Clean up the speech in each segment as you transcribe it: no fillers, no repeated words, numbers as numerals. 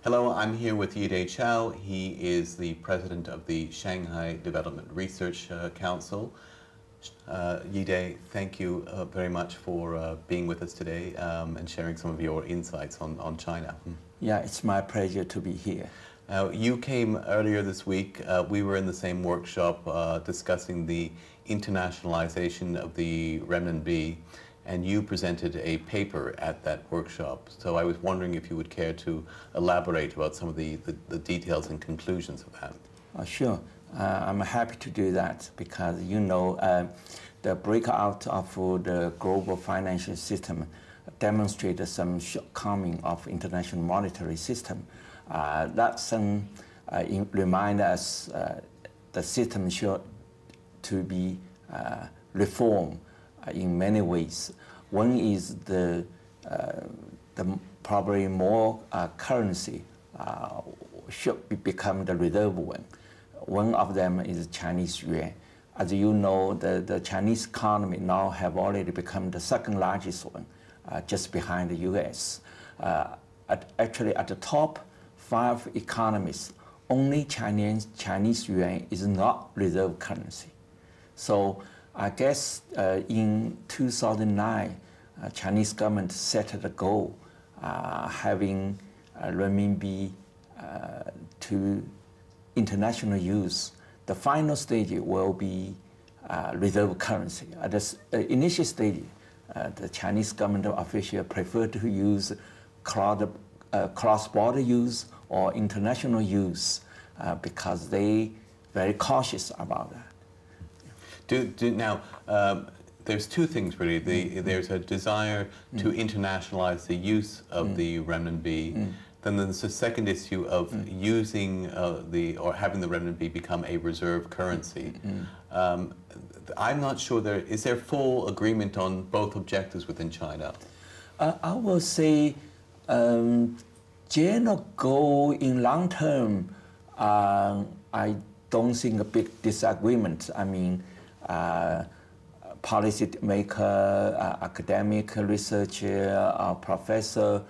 Hello, I'm here with Yide Qiao. He is the president of the Shanghai Development Research Council. Yide, thank you very much for being with us today and sharing some of your insights on China. Yeah, it's my pleasure to be here. You came earlier this week. We were in the same workshop discussing the internationalization of the renminbi, and you presented a paper at that workshop. So I was wondering if you would care to elaborate about some of the details and conclusions of that. Sure. I'm happy to do that because, the breakout of the global financial system demonstrated some shortcoming of international monetary system. That remind us the system should to be reformed in many ways. One is the probably more currency should become the reserve one. One of them is Chinese yuan. As you know, the Chinese economy now have already become the second largest one, just behind the US. Actually, at the top 5 economies, only Chinese yuan is not reserve currency. So I guess in 2009, Chinese government set the goal having renminbi to international use. The final stage will be reserve currency. At the initial stage, the Chinese government officials prefer to use cross-border use or international use because they very cautious about that. Now, there's two things really. There's a desire to internationalize the use of the renminbi. Then there's a second issue of using or having the renminbi become a reserve currency. I'm not sure is there full agreement on both objectives within China? I will say general goal in long term, I don't think a big disagreement. I mean, policy maker, academic researcher, professor,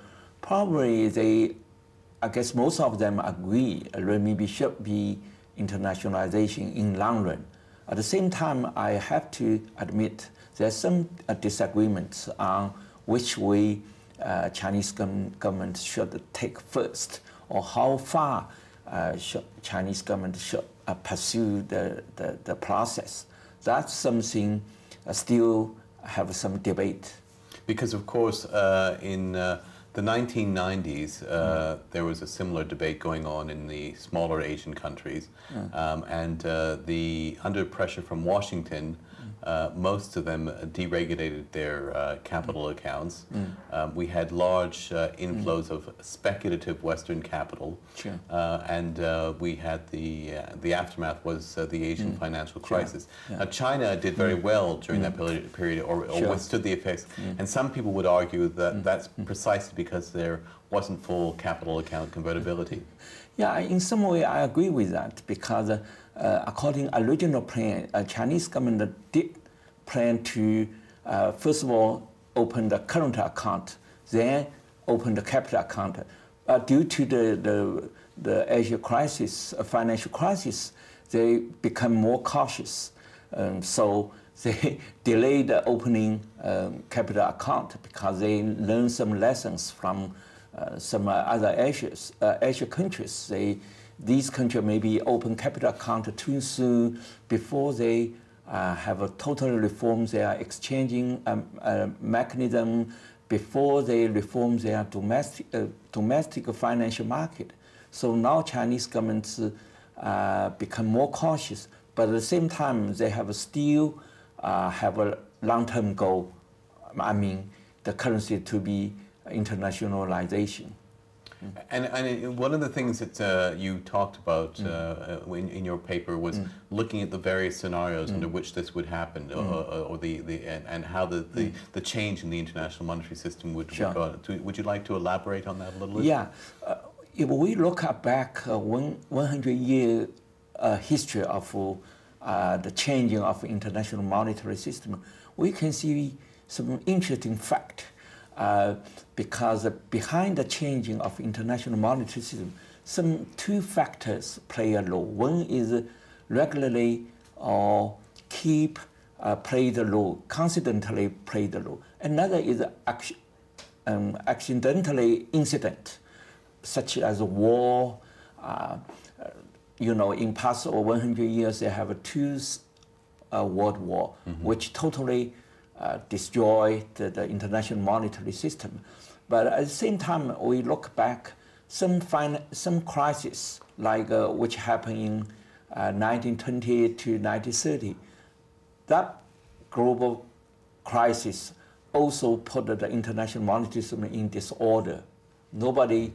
probably I guess most of them agree renminbi should be internationalization in long run. At the same time, I have to admit there's some disagreements on which way Chinese government should take first, or how far Chinese government should pursue the process. That's something still have some debate. Because of course in the 1990s there was a similar debate going on in the smaller Asian countries, and under pressure from Washington, most of them deregulated their capital accounts. We had large inflows of speculative Western capital, and we had the aftermath was the Asian financial crisis. Now, China did very well during that period, or withstood the effects, and some people would argue that that's precisely because there wasn't full capital account convertibility. Yeah, in some way I agree with that because according to original plan, Chinese government did plan to first of all open the current account, then open the capital account. Due to the Asia crisis, financial crisis, they become more cautious, so they delayed the opening capital account because they learned some lessons from some other Asia countries. These countries maybe open capital account too soon before they have a total reform their exchanging mechanism, before they reform their domestic financial market. So now Chinese governments become more cautious, but at the same time they have still have a long-term goal. I mean, the currency to be internationalization. And one of the things that you talked about in your paper was looking at the various scenarios under which this would happen, and how the change in the international monetary system would go. Would you like to elaborate on that a little bit? Yeah, if we look back 100-year history of the changing of international monetary system, we can see some interesting fact. because behind the changing of international monetary system, some two factors play a role. One is regularly or play the role, constantly play the role. Another is accidentally incident, such as war. In past 100 years, they have two world war, which totally destroyed the international monetary system. But at the same time, we look back, some crisis, like which happened in 1920 to 1930, that global crisis also put the international monetary system in disorder. Nobody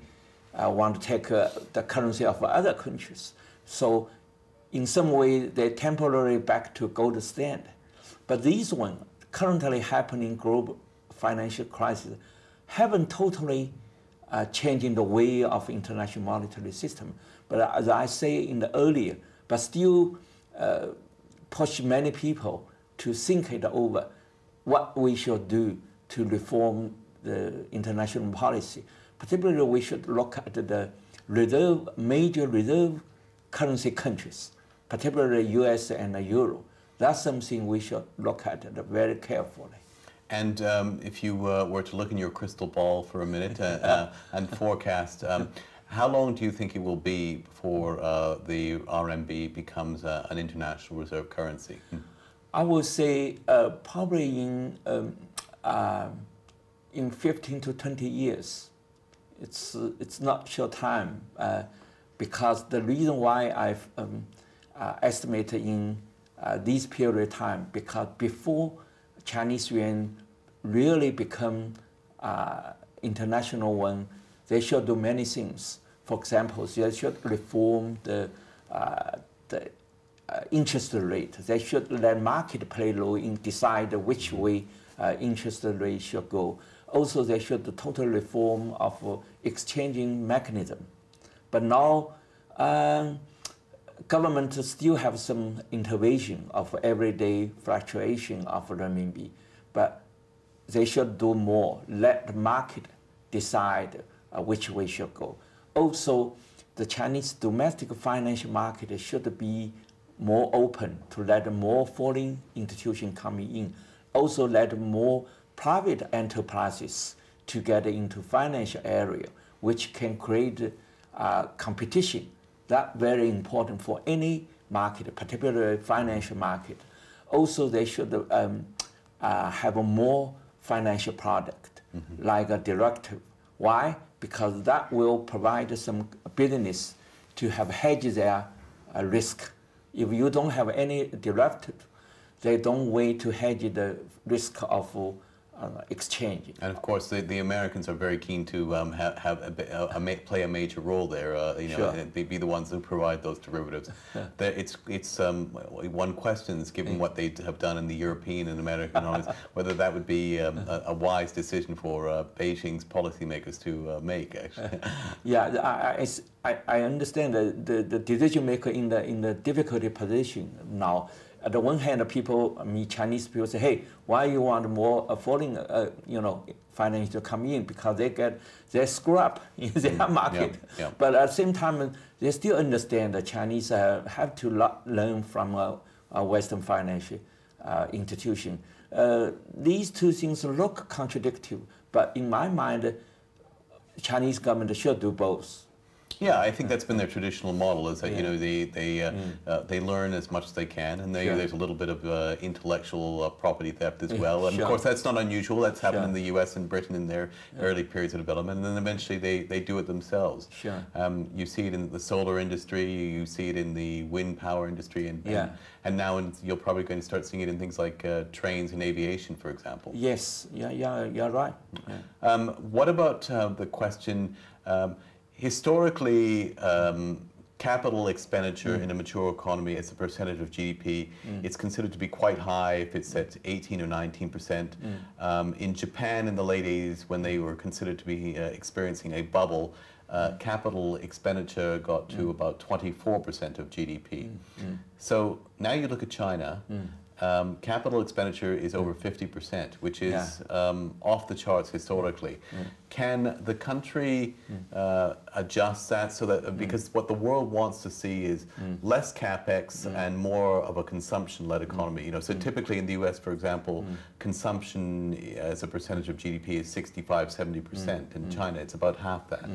want to take the currency of other countries. So in some way, they're temporarily back to gold standard. But these one, currently happening global financial crisis, haven't totally changing the way of international monetary system. But as I say in the earlier, but still push many people to think it over, what we should do to reform the international policy. Particularly, we should look at the major reserve currency countries, particularly US and Euro. That's something we should look at very carefully. And if you were to look in your crystal ball for a minute and forecast, how long do you think it will be before the RMB becomes an international reserve currency? I would say probably in 15 to 20 years. It's not short time because the reason why I've estimated in this period of time, because before Chinese yuan really become international one, they should do many things. For example, they should reform the interest rate. They should let market play role in decide which way interest rate should go. Also, they should do total reform of exchanging mechanism. But now, government still have some intervention of everyday fluctuation of renminbi, but they should do more. Let the market decide which way should go. Also, the Chinese domestic financial market should be more open to let more foreign institutions come in. Also, let more private enterprises to get into financial area, which can create competition. That's very important for any market, particularly financial market. Also, they should have a more financial product, like a derivative. Why? Because that will provide some business to have hedge their risk. If you don't have any derivative, they don't wait to hedge the risk of exchange. And of course, the Americans are very keen to play a major role there. They be the ones who provide those derivatives. One question is, given what they have done in the European and American economies, whether that would be a wise decision for Beijing's policymakers to make. Actually, I understand the decision maker in the difficult position now. At the one hand, Chinese people say, "Hey, why you want more foreign, finance to come in? Because they screw up in their market." But at the same time, they still understand the Chinese have to learn from a Western financial institution. These two things look contradictory, but in my mind, Chinese government should do both. Yeah, I think that's been their traditional model, is that they learn as much as they can, and there's a little bit of intellectual property theft as well. And of course, that's not unusual. That's happened in the U.S. and Britain in their early periods of development, and then eventually they do it themselves. You see it in the solar industry, you see it in the wind power industry, and now you're probably going to start seeing it in things like trains and aviation, for example. Yes, you're right. What about the question? Historically, capital expenditure in a mature economy as a percentage of GDP, it's considered to be quite high if it's at 18 or 19%. In Japan in the late 80s, when they were considered to be experiencing a bubble, capital expenditure got to about 24% of GDP. So now you look at China, capital expenditure is over 50%, which is off the charts historically. Can the country adjust that so that, because what the world wants to see is less capex and more of a consumption-led economy. You know, so typically in the US, for example, consumption as a percentage of GDP is 65, 70%. In China, it's about half that.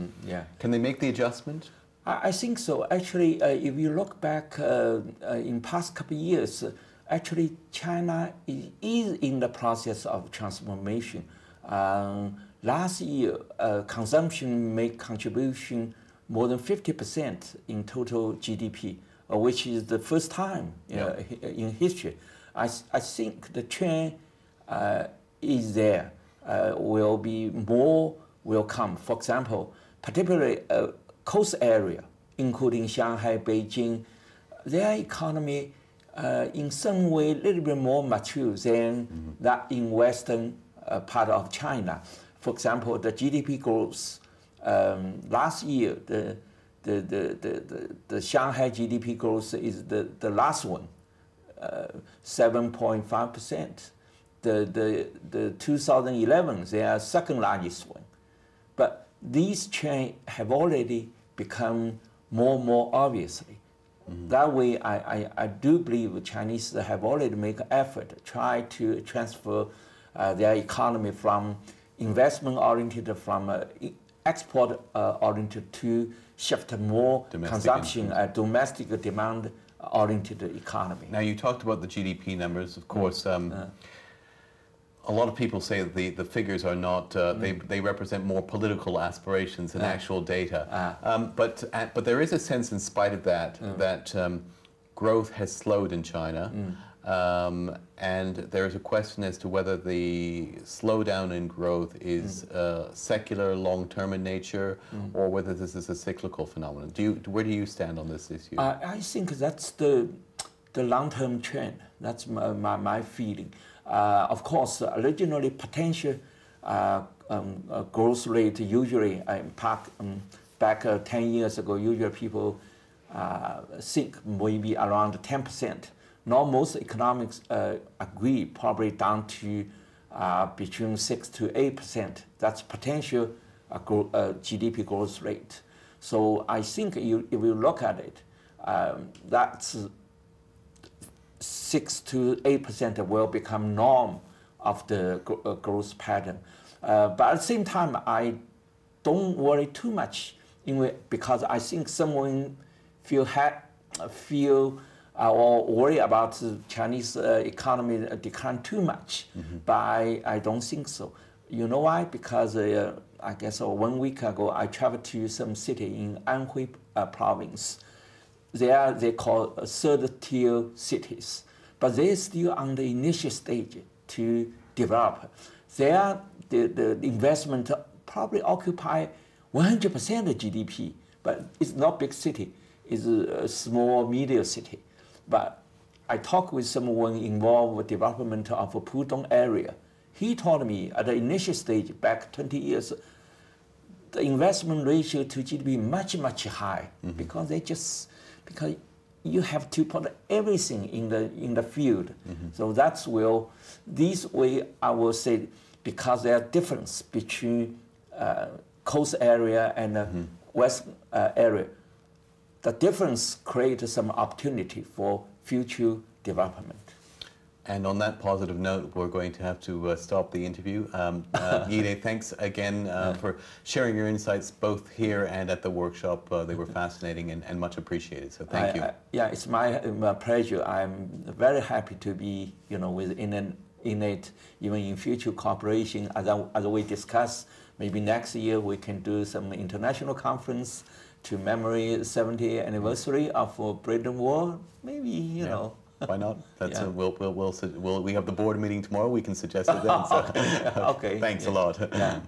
Can they make the adjustment? I think so. Actually, if you look back in past couple of years, actually China is in the process of transformation. Last year, consumption made contribution more than 50% in total GDP, which is the first time in history. I think the trend is there. Will be more will come. For example, particularly coast area, including Shanghai, Beijing, their economy in some way a little bit more mature than that in western part of China. For example, the GDP growth last year, the Shanghai GDP growth is the last one, 7.5%. The 2011, they are second largest one. But these trends have already become more and more obviously. That way, I do believe the Chinese have already made an effort to try to transfer their economy from investment-oriented, from export-oriented to shift more consumption, domestic demand-oriented economy. Now, you talked about the GDP numbers, of course. A lot of people say that the figures are not, they represent more political aspirations than actual data. But there is a sense, in spite of that, that growth has slowed in China. And there is a question as to whether the slowdown in growth is secular, long-term in nature, or whether this is a cyclical phenomenon. Where do you stand on this issue? I think that's the long-term trend. That's my feeling. Of course, originally potential growth rate usually back 10 years ago, usually people think maybe around 10%. Now most economics agree probably down to between 6 to 8%. That's potential GDP growth rate. So I think if you look at it, that's 6 to 8% will become norm of the growth pattern. But at the same time, I don't worry too much because I think someone feel or worry about the Chinese economy decline too much. But I don't think so. You know why? Because I guess 1 week ago, I traveled to some city in Anhui province. They call third-tier cities, but they're still on the initial stage to develop. The investment probably occupy 100% of GDP, but it's not big city. It's a small, medium city. But I talked with someone involved with development of a Pudong area. He told me at the initial stage, back 20 years, the investment ratio to GDP much, much high because because you have to put everything in the field. So that's this way I will say, because there are difference between coast area and west area, the difference creates some opportunity for future development. And on that positive note, we're going to have to stop the interview. Yide, thanks again for sharing your insights both here and at the workshop. They were fascinating and much appreciated, so thank you. Yeah, it's my pleasure. I'm very happy to be with Innate, even in future cooperation, as we discuss. Maybe next year we can do some international conference to commemorate the 70th anniversary of Britain War. Maybe, you know. Why not? That's we have the board meeting tomorrow. We can suggest it then. So. Okay. Thanks a lot. Yeah.